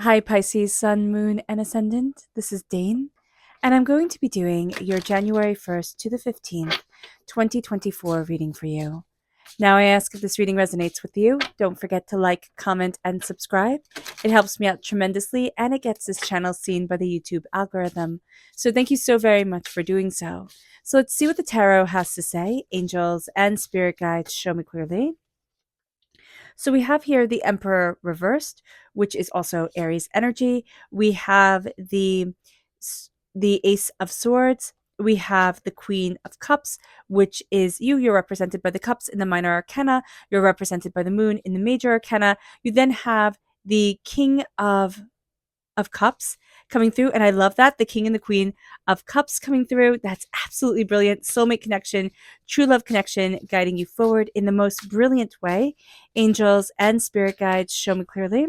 Hi, Pisces, Sun, Moon, and Ascendant. This is Dane, and I'm going to be doing your January 1st to the 15th, 2024 reading for you. Now, I ask if this reading resonates with you. Don't forget to like, comment, and subscribe. It helps me out tremendously, and it gets this channel seen by the YouTube algorithm. So, thank you so very much for doing so. So, let's see what the tarot has to say. Angels and spirit guides show me clearly. So we have here the Emperor reversed, which is also Aries energy. We have the Ace of Swords. We have the Queen of Cups, which is you. You're represented by the cups in the minor arcana. You're represented by the moon in the major arcana. You then have the King of Cups coming through. And I love that. The King and the Queen of Cups coming through. That's absolutely brilliant. Soulmate connection, true love connection, guiding you forward in the most brilliant way. Angels and spirit guides show me clearly.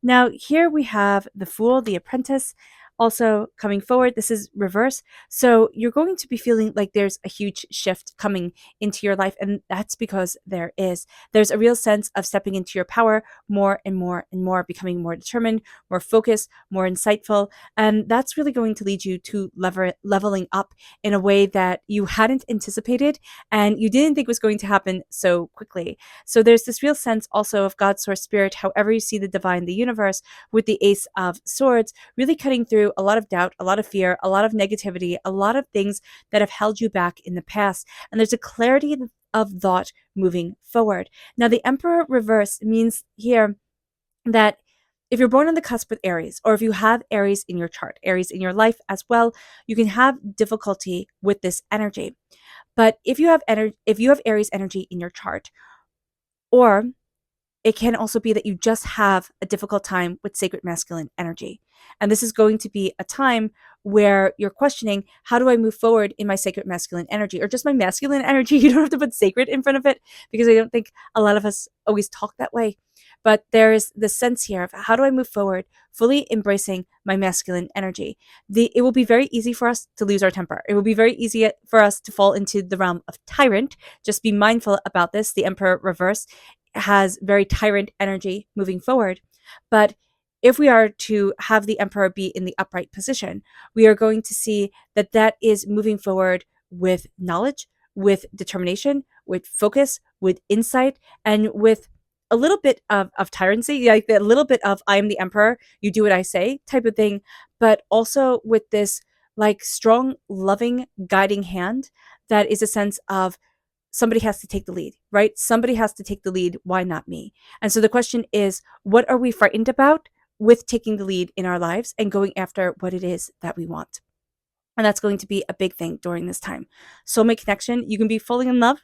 Now, here we have the Fool, the Apprentice. Also coming forward, this is reverse. So you're going to be feeling like there's a huge shift coming into your life. And that's because there's a real sense of stepping into your power more and more and more, becoming more determined, more focused, more insightful. And that's really going to lead you to leveling up in a way that you hadn't anticipated and you didn't think was going to happen so quickly. So there's this real sense also of God's source spirit, however you see the divine, the universe, with the Ace of Swords, really cutting through a lot of doubt, a lot of fear, a lot of negativity, a lot of things that have held you back in the past. And there's a clarity of thought moving forward. Now, the Emperor reverse means here that if you're born on the cusp with Aries, or if you have Aries in your chart, Aries in your life as well, you can have difficulty with this energy. But if you have Aries energy in your chart, or it can also be that you just have a difficult time with sacred masculine energy. And this is going to be a time where you're questioning, how do I move forward in my sacred masculine energy, or just my masculine energy? You don't have to put sacred in front of it, because I don't think a lot of us always talk that way. But there is the sense here of, how do I move forward fully embracing my masculine energy? It will be very easy for us to lose our temper. It will be very easy for us to fall into the realm of tyrant. Just be mindful about this. The Emperor reverse has very tyrant energy moving forward. But if we are to have the Emperor be in the upright position, we are going to see that that is moving forward with knowledge, with determination, with focus, with insight, and with a little bit of tyranny, like a little bit of I am the Emperor, you do what I say type of thing, but also with this like strong, loving, guiding hand that is a sense of somebody has to take the lead, right? Somebody has to take the lead. Why not me? And so the question is, what are we frightened about with taking the lead in our lives and going after what it is that we want? And that's going to be a big thing during this time. Soulmate connection, you can be falling in love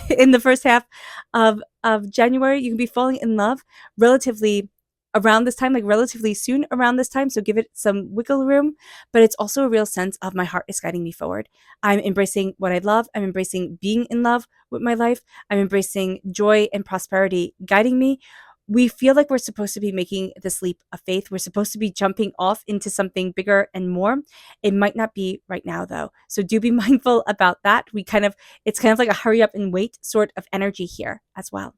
in the first half of January. You can be falling in love relatively around this time, like relatively soon around this time. So give it some wiggle room. But it's also a real sense of, my heart is guiding me forward. I'm embracing what I love. I'm embracing being in love with my life. I'm embracing joy and prosperity guiding me. We feel like we're supposed to be making this leap of faith. We're supposed to be jumping off into something bigger and more. It might not be right now, though. So do be mindful about that. It's kind of like a hurry up and wait sort of energy here as well.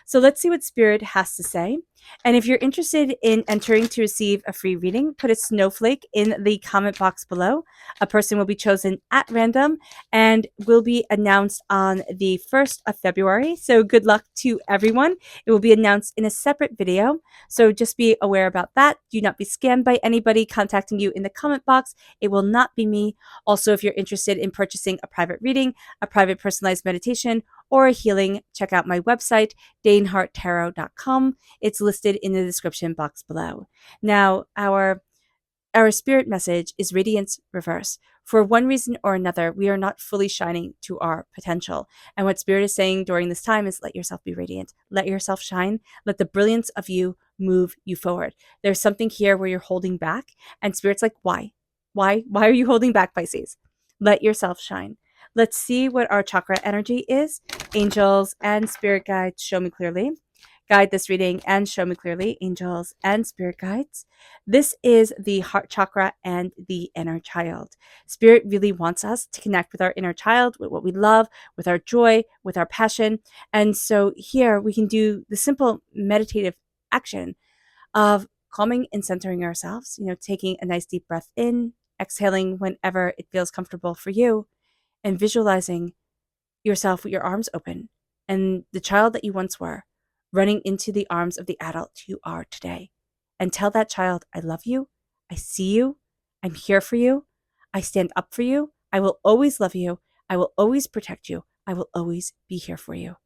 So let's see what Spirit has to say. And if you're interested in entering to receive a free reading, put a snowflake in the comment box below. A person will be chosen at random and will be announced on the 1st of February. So good luck to everyone. It will be announced in a separate video. So just be aware about that. Do not be scammed by anybody contacting you in the comment box. It will not be me. Also, if you're interested in purchasing a private reading, a private personalized meditation, or a healing, check out my website, daneharttarot.com. It's listed in the description box below. Now, our spirit message is Radiance Reverse. For one reason or another, we are not fully shining to our potential. And what Spirit is saying during this time is, let yourself be radiant. Let yourself shine. Let the brilliance of you move you forward. There's something here where you're holding back, and Spirit's like, why? Why are you holding back, Pisces? Let yourself shine. Let's see what our chakra energy is. Angels and spirit guides, show me clearly. Guide this reading and show me clearly, angels and spirit guides. This is the heart chakra and the inner child. Spirit really wants us to connect with our inner child, with what we love, with our joy, with our passion. And so here we can do the simple meditative action of calming and centering ourselves, taking a nice deep breath in, exhaling whenever it feels comfortable for you, and visualizing yourself with your arms open and the child that you once were running into the arms of the adult you are today. And tell that child, I love you. I see you. I'm here for you. I stand up for you. I will always love you. I will always protect you. I will always be here for you.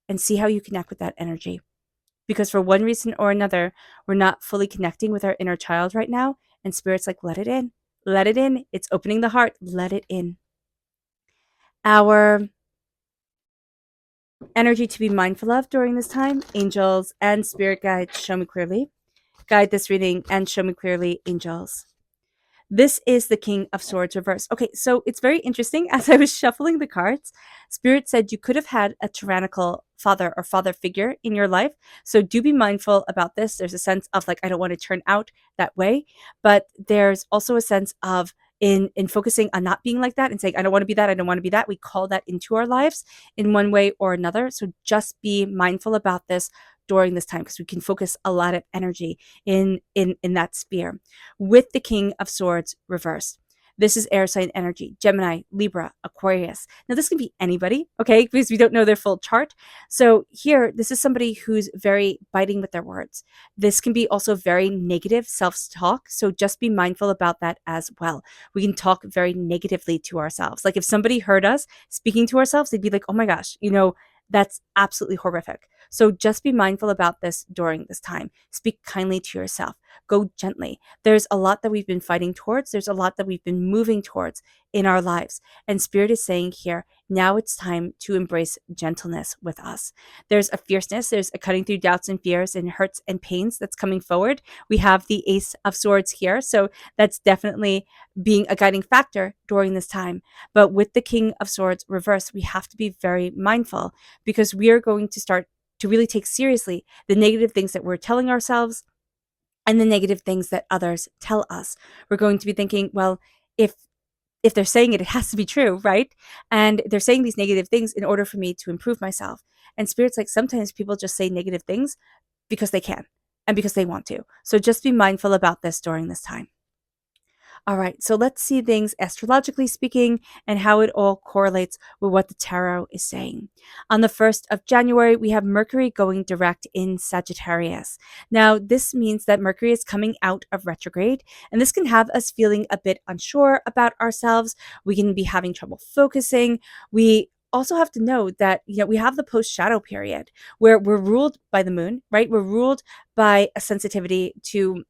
And see how you connect with that energy. Because for one reason or another, we're not fully connecting with our inner child right now. And Spirit's like, let it in. Let it in. It's opening the heart. Let it in. Our energy to be mindful of during this time, angels and spirit guides, show me clearly. Guide this reading and show me clearly, angels. This is the King of Swords reversed. Okay, so it's very interesting. As I was shuffling the cards, Spirit said you could have had a tyrannical father or father figure in your life. So do be mindful about this. There's a sense of like, I don't want to turn out that way. But there's also a sense of in focusing on not being like that and saying, I don't want to be that. I don't want to be that. We call that into our lives in one way or another. So just be mindful about this during this time, because we can focus a lot of energy in that sphere. With the King of Swords reversed, this is air sign energy: Gemini, Libra, Aquarius. Now this can be anybody, okay, because we don't know their full chart. So here, this is somebody who's very biting with their words. This can be also very negative self-talk, so just be mindful about that as well. We can talk very negatively to ourselves. Like if somebody heard us speaking to ourselves, they'd be like, oh my gosh, that's absolutely horrific. So just be mindful about this during this time. Speak kindly to yourself. Go gently. There's a lot that we've been fighting towards. There's a lot that we've been moving towards in our lives. And Spirit is saying here, now it's time to embrace gentleness with us. There's a fierceness. There's a cutting through doubts and fears and hurts and pains that's coming forward. We have the Ace of Swords here. So that's definitely being a guiding factor during this time. But with the King of Swords reversed, we have to be very mindful, because we are going to start to really take seriously the negative things that we're telling ourselves and the negative things that others tell us. We're going to be thinking, well, if they're saying it, it has to be true, right? And they're saying these negative things in order for me to improve myself. And Spirit's like, sometimes people just say negative things because they can and because they want to. So just be mindful about this during this time. All right, so let's see things astrologically speaking and how it all correlates with what the tarot is saying. On the 1st of January, we have Mercury going direct in Sagittarius. Now, this means that Mercury is coming out of retrograde, and this can have us feeling a bit unsure about ourselves. We can be having trouble focusing. We also have to know that we have the post shadow period where we're ruled by the moon, right? We're ruled by a sensitivity to,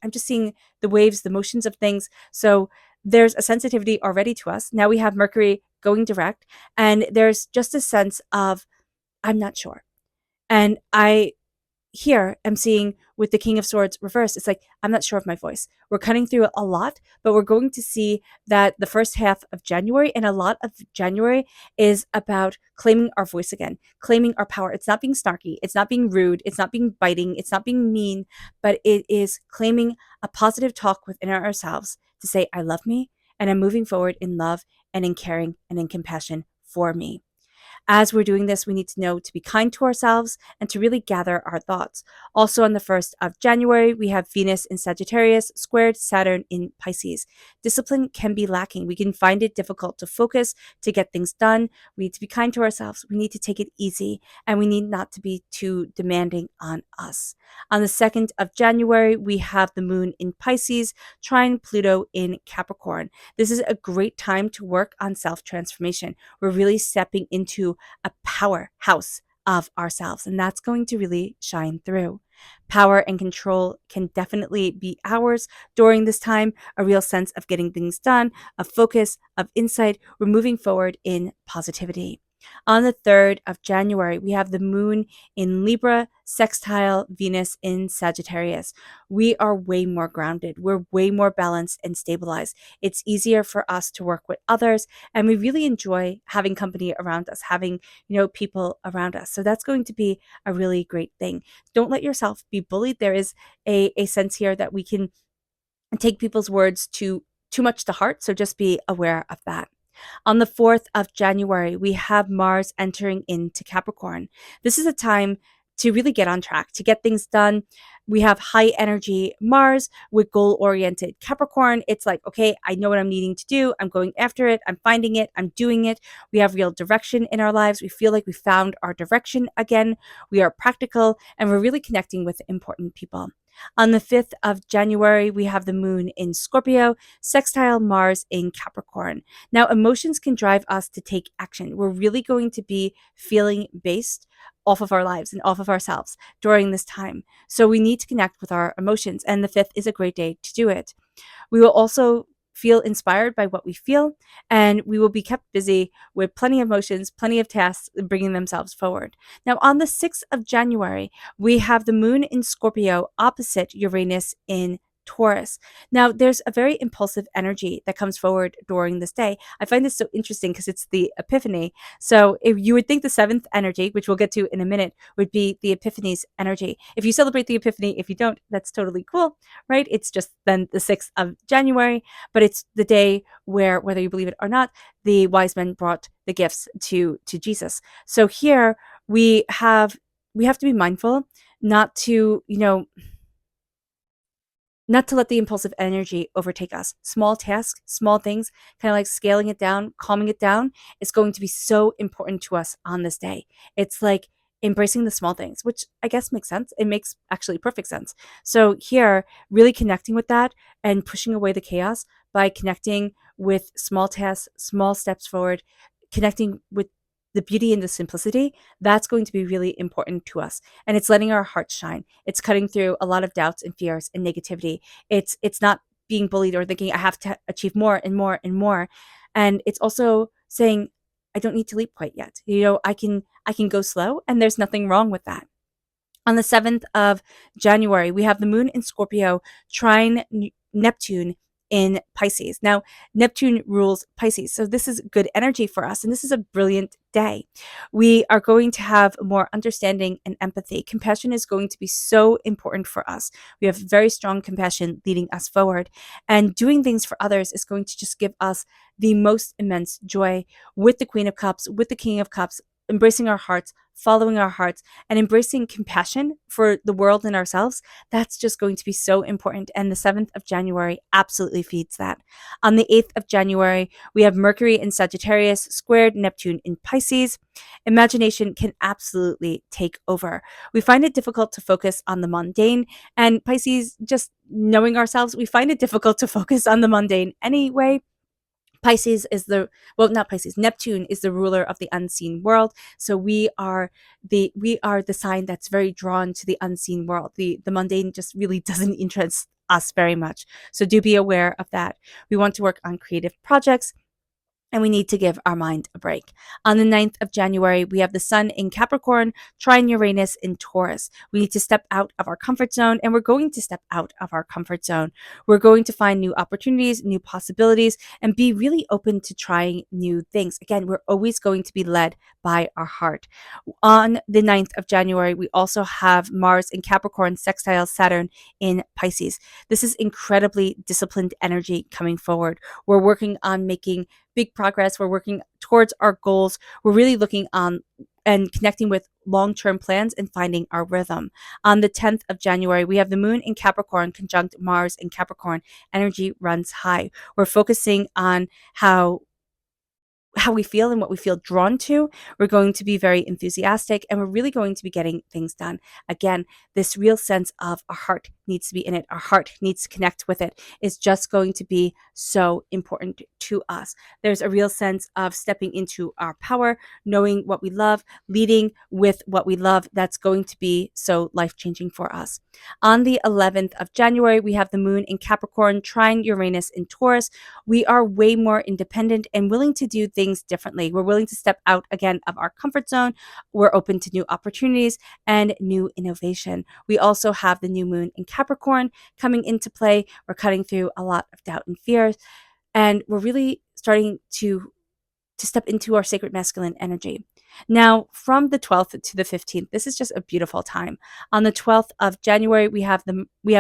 I'm just seeing the waves, the motions of things. So there's a sensitivity already to us. Now we have Mercury going direct, and there's just a sense of, I'm not sure. And I here I'm seeing with the King of Swords reversed, it's like, I'm not sure of my voice. We're cutting through a lot, but we're going to see that the first half of January and a lot of January is about claiming our voice again, claiming our power. It's not being snarky. It's not being rude. It's not being biting. It's not being mean, but it is claiming a positive talk within ourselves to say, I love me, and I'm moving forward in love and in caring and in compassion for me. As we're doing this, we need to know to be kind to ourselves and to really gather our thoughts. Also on the 1st of January, we have Venus in Sagittarius squared Saturn in Pisces. Discipline can be lacking. We can find it difficult to focus, to get things done. We need to be kind to ourselves. We need to take it easy, and we need not to be too demanding on us. On the 2nd of January, we have the moon in Pisces, trine Pluto in Capricorn. This is a great time to work on self-transformation. We're really stepping into a powerhouse of ourselves, and that's going to really shine through. Power and control can definitely be ours during this time, a real sense of getting things done, of focus, of insight. We're moving forward in positivity. On the 3rd of January, we have the moon in Libra, sextile Venus in Sagittarius. We are way more grounded. We're way more balanced and stabilized. It's easier for us to work with others, and we really enjoy having company around us, having, people around us. So that's going to be a really great thing. Don't let yourself be bullied. There is a sense here that we can take people's words too much to heart. So just be aware of that. On the 4th of January, we have Mars entering into Capricorn. This is a time to really get on track, to get things done. We have high energy Mars with goal oriented Capricorn. It's like, okay, I know what I'm needing to do. I'm going after it. I'm finding it. I'm doing it. We have real direction in our lives. We feel like we found our direction again. We are practical and we're really connecting with important people. On the 5th of January, we have the moon in Scorpio, sextile Mars in Capricorn. Now, emotions can drive us to take action. We're really going to be feeling based off of our lives and off of ourselves during this time. So we need to connect with our emotions, and the 5th is a great day to do it. We will also feel inspired by what we feel, and we will be kept busy with plenty of emotions, plenty of tasks, bringing themselves forward. Now, on the 6th of January, we have the moon in Scorpio opposite Uranus in Taurus. Now, there's a very impulsive energy that comes forward during this day. I find this so interesting because it's the Epiphany. So, if you would think the 7th energy, which we'll get to in a minute, would be the Epiphany's energy. If you celebrate the Epiphany, if you don't, that's totally cool, right? It's just then the 6th of January, but it's the day where, whether you believe it or not, the wise men brought the gifts to Jesus. So here we have to be mindful not to, not to let the impulsive energy overtake us. Small tasks, small things, kind of like scaling it down, calming it down, is going to be so important to us on this day. It's like embracing the small things, which I guess makes sense. It makes actually perfect sense. So here, really connecting with that and pushing away the chaos by connecting with small tasks, small steps forward, connecting with the beauty and the simplicity, that's going to be really important to us. And it's letting our hearts shine. It's cutting through a lot of doubts and fears and negativity. It's not being bullied or thinking I have to achieve more and more and more. And it's also saying I don't need to leap quite yet. I can go slow, and there's nothing wrong with that. On the 7th of January, we have the moon in Scorpio trine Neptune in Pisces. Now, Neptune rules Pisces, so this is good energy for us, and this is a brilliant day. We are going to have more understanding and empathy. Compassion is going to be so important for us. We have very strong compassion leading us forward, and doing things for others is going to just give us the most immense joy with the Queen of Cups, with the King of Cups, embracing our hearts, following our hearts, and embracing compassion for the world and ourselves. That's just going to be so important. And the 7th of January absolutely feeds that. On the 8th of January, we have Mercury in Sagittarius squared Neptune in Pisces. Imagination can absolutely take over. We find it difficult to focus on the mundane, and Pisces, just knowing ourselves, we find it difficult to focus on the mundane anyway. Neptune is the ruler of the unseen world. So we are the sign that's very drawn to the unseen world. The mundane just really doesn't interest us very much. So do be aware of that. We want to work on creative projects, and we need to give our mind a break. On the 9th of January, we have the sun in Capricorn, trine Uranus in Taurus. We need to step out of our comfort zone, and we're going to step out of our comfort zone. We're going to find new opportunities, new possibilities, and be really open to trying new things. Again, we're always going to be led by our heart. On the 9th of January, we also have Mars in Capricorn, sextile Saturn in Pisces. This is incredibly disciplined energy coming forward. We're working on making big progress. We're working towards our goals. We're really looking on and connecting with long-term plans and finding our rhythm. On the 10th of January, we have the moon in Capricorn conjunct Mars in Capricorn. Energy runs high. We're focusing on how we feel and what we feel drawn to. We're going to be very enthusiastic, and we're really going to be getting things done. Again, this real sense of our heart needs to be in it. Our heart needs to connect with it. Is just going to be so important to us. There's a real sense of stepping into our power, knowing what we love, leading with what we love. That's going to be so life-changing for us. On the 11th of January, we have the moon in Capricorn, trine Uranus in Taurus. We are way more independent and willing to do things differently. We're willing to step out again of our comfort zone. We're open to new opportunities and new innovation. We also have the new moon in Capricorn coming into play. We're cutting through a lot of doubt and fears, and we're really starting to to step into our sacred masculine energy. Now, from the 12th to the 15th, this is just a beautiful time. On the 12th of January, we have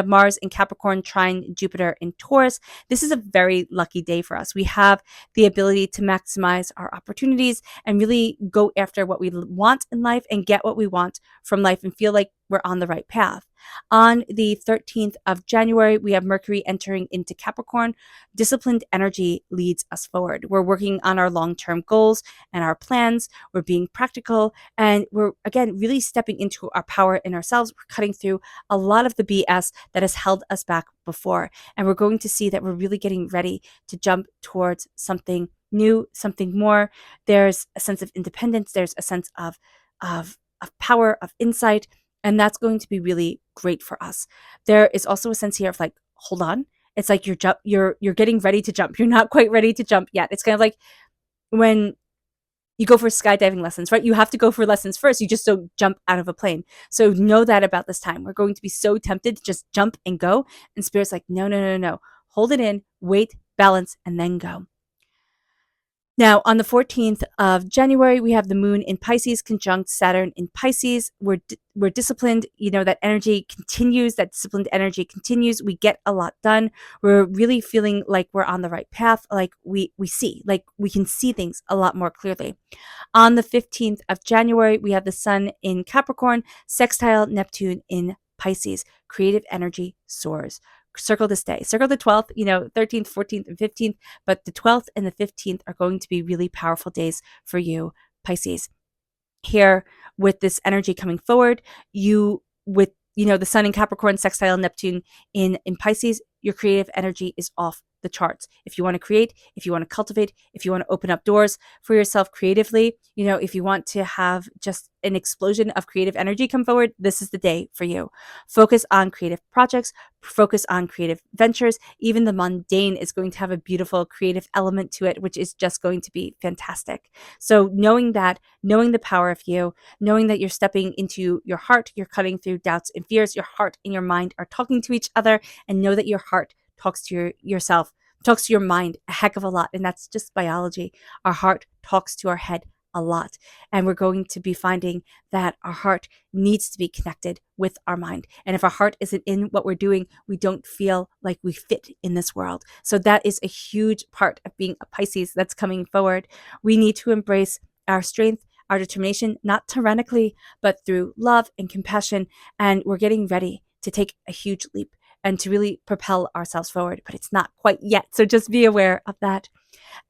Mars in Capricorn trine Jupiter in Taurus. This is a very lucky day for us. We have the ability to maximize our opportunities and really go after what we want in life and get what we want from life and feel like we're on the right path. On the 13th of January, we have Mercury entering into Capricorn. Disciplined energy leads us forward. We're working on our long-term goals and our plans. We're being practical, and we're, again, really stepping into our power in ourselves. We're cutting through a lot of the BS that has held us back before, and we're going to see that we're really getting ready to jump towards something new, something more. There's a sense of independence. There's a sense of power, of insight, and that's going to be really great for us. There is also a sense here of like, hold on. It's like you're getting ready to jump. You're not quite ready to jump yet. It's kind of like when you go for skydiving lessons, right? You have to go for lessons first. You just don't jump out of a plane. So know that about this time. We're going to be so tempted to just jump and go. And Spirit's like, no, no, no, no. Hold it in, wait, balance, and then go. Now, on the 14th of January, we have the moon in Pisces conjunct Saturn in Pisces. We're disciplined. That energy continues. That disciplined energy continues. We get a lot done. We're really feeling like we're on the right path. Like we see, like we can see things a lot more clearly. On the 15th of January, we have the sun in Capricorn, sextile Neptune in Pisces. Creative energy soars. Circle this day. Circle the 12th, 13th, 14th, and 15th, but the 12th and the 15th are going to be really powerful days for you, Pisces. Here, with this energy coming forward, with the sun in Capricorn, sextile Neptune in Pisces, your creative energy is off the charts. If you want to create, if you want to cultivate, if you want to open up doors for yourself creatively, if you want to have just an explosion of creative energy come forward, this is the day for you. Focus on creative projects, focus on creative ventures. Even the mundane is going to have a beautiful creative element to it, which is just going to be fantastic. So knowing the power of you, knowing that you're stepping into your heart, you're cutting through doubts and fears, your heart and your mind are talking to each other, and know that your heart talks to yourself, talks to your mind a heck of a lot. And that's just biology. Our heart talks to our head a lot. And we're going to be finding that our heart needs to be connected with our mind. And if our heart isn't in what we're doing, we don't feel like we fit in this world. So that is a huge part of being a Pisces that's coming forward. We need to embrace our strength, our determination, not tyrannically, but through love and compassion. And we're getting ready to take a huge leap and to really propel ourselves forward, but it's not quite yet. So just be aware of that.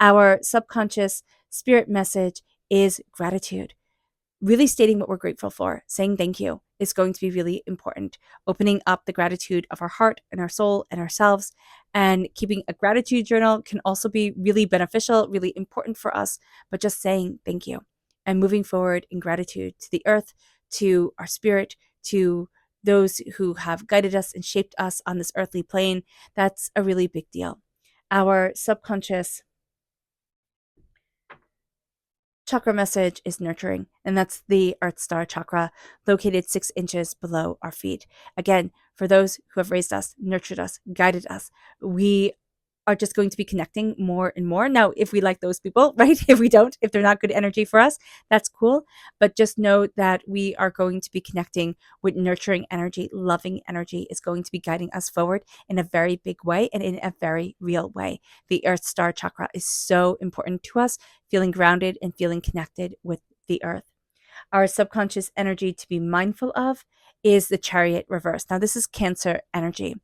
Our subconscious spirit message is gratitude. Really stating what we're grateful for, saying thank you is going to be really important. Opening up the gratitude of our heart and our soul and ourselves, and keeping a gratitude journal can also be really beneficial, really important for us, but just saying thank you and moving forward in gratitude to the earth, to our spirit, to those who have guided us and shaped us on this earthly plane. That's a really big deal. Our subconscious chakra message is nurturing, and that's the Earth Star chakra located 6 inches below our feet. Again, for those who have raised us, nurtured us, guided us, we are just going to be connecting more and more. Now, if we like those people, right? If we don't, if they're not good energy for us, that's cool. But just know that we are going to be connecting with nurturing energy. Loving energy is going to be guiding us forward in a very big way and in a very real way. The Earth Star chakra is so important to us, feeling grounded and feeling connected with the earth. Our subconscious energy to be mindful of is the Chariot reverse. Now, this is Cancer energy.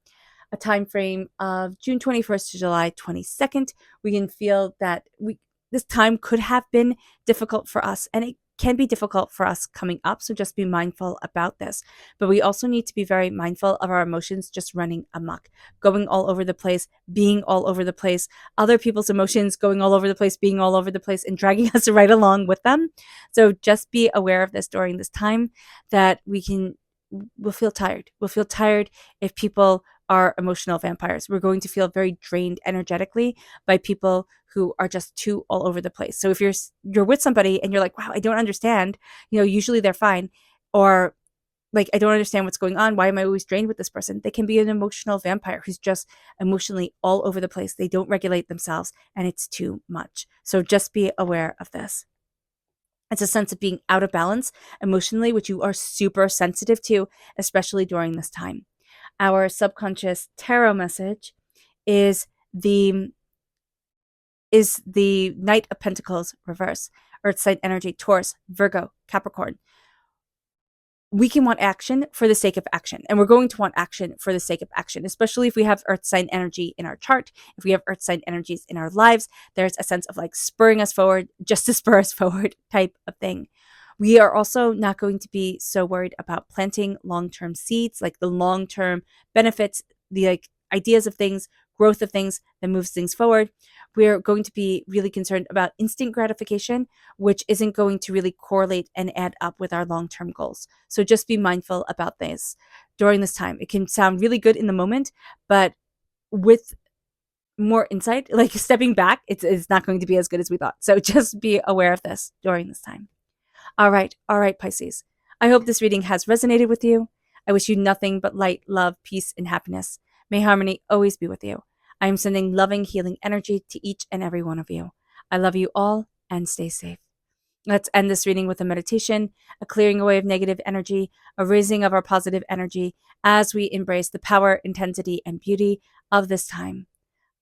A time frame of June 21st to July 22nd. We can feel that this time could have been difficult for us, and it can be difficult for us coming up. So just be mindful about this. But we also need to be very mindful of our emotions just running amok, going all over the place, being all over the place, other people's emotions going all over the place, being all over the place, and dragging us right along with them. So just be aware of this during this time, that we'll feel tired. We'll feel tired if people are emotional vampires. We're going to feel very drained energetically by people who are just too all over the place. So if you're with somebody and you're like, wow, I don't understand, usually they're fine, or like, I don't understand what's going on. Why am I always drained with this person? They can be an emotional vampire who's just emotionally all over the place. They don't regulate themselves, and it's too much. So just be aware of this. It's a sense of being out of balance emotionally, which you are super sensitive to, especially during this time. Our subconscious tarot message is the Knight of Pentacles reverse, Earth sign energy, Taurus, Virgo, Capricorn. We can want action for the sake of action. And we're going to want action for the sake of action, especially if we have earth sign energy in our chart. If we have earth sign energies in our lives, there's a sense of like spurring us forward, just to spur us forward type of thing. We are also not going to be so worried about planting long-term seeds, like the long-term benefits, the like ideas of things, growth of things that moves things forward. We're going to be really concerned about instant gratification, which isn't going to really correlate and add up with our long-term goals. So just be mindful about this during this time. It can sound really good in the moment, but with more insight, like stepping back, it's not going to be as good as we thought. So just be aware of this during this time. All right, Pisces. I hope this reading has resonated with you. I wish you nothing but light, love, peace, and happiness. May harmony always be with you. I am sending loving, healing energy to each and every one of you. I love you all and stay safe. Let's end this reading with a meditation, a clearing away of negative energy, a raising of our positive energy as we embrace the power, intensity, and beauty of this time,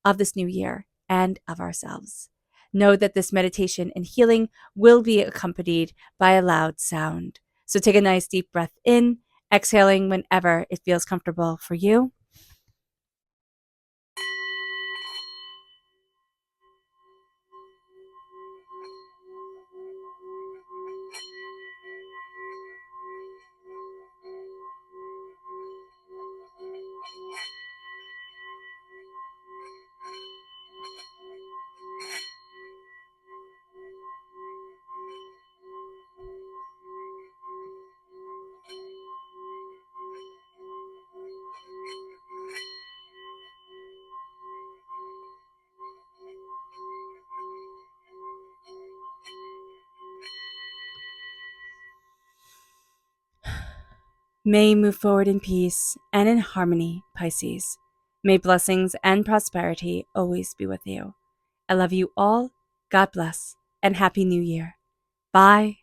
of this new year, and of ourselves. Know that this meditation and healing will be accompanied by a loud sound. So take a nice deep breath in, exhaling whenever it feels comfortable for you. May you move forward in peace and in harmony, Pisces. May blessings and prosperity always be with you. I love you all. God bless, and Happy New Year. Bye.